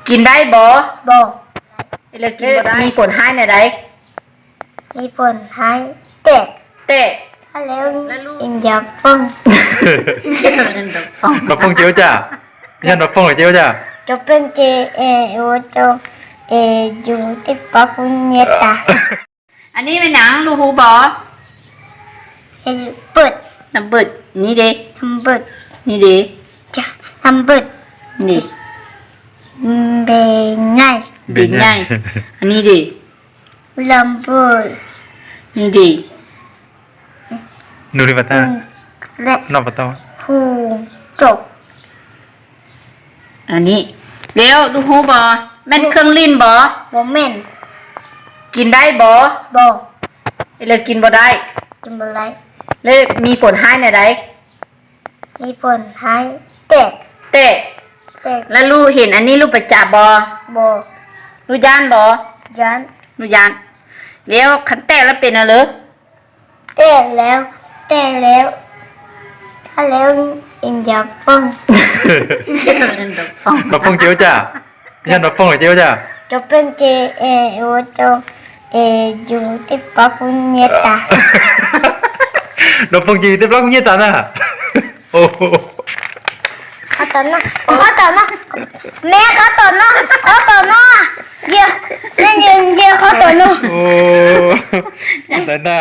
กินได้บ่บ่แล้วกินบ่ได้มีผลให้ในใดมีผลให้แตกถ้าแล้วอินยาป้องมาฟงเจียวจ้ายันมาฟงหรือเจียวจ้าจะเป็นเจเอโอโจเอยูติปะปุญญตาอันนี้เป็นหนังดูหูบ่เฮเปิดน้ำเบิดนี่เด้ทำเบิดนี่เด้จ้ะทำเบิดนี่เบง่ายเบง่ายอันนี้ดิลำเบิดนี่ดิ นูริบัตตาและนอปตอผูจบอันนี้เดี๋ยวดูหูบ่แม่นเครื่องลิ้นบ่บ่แม่นกินได้บ่แล้วกินบ่ได้กินบ่ได้แล้วมีผลให้ในใดมีผลให้แตกแล้วลูกเห็นอันนี้ลูกไปจับบ่ลูกย่านบ่ย่านลูกย่านเดี๋ยวคันแตกแล้วเป็นอะไรแตกแล้วถ้าแล้วอินยาป้องมาฟงเจียวจ้ายันมาฟงหรือเจียวจ้าจะเป็นเจเอโอโจเอยูติปะปุญญตามาฟงเจียวติปะปุญญตานะโอ้ข้าตอนนะแม่ข้าตอนนะเยอะแม่ยืนเยอะข้าตอนนะโอ้แต่น่า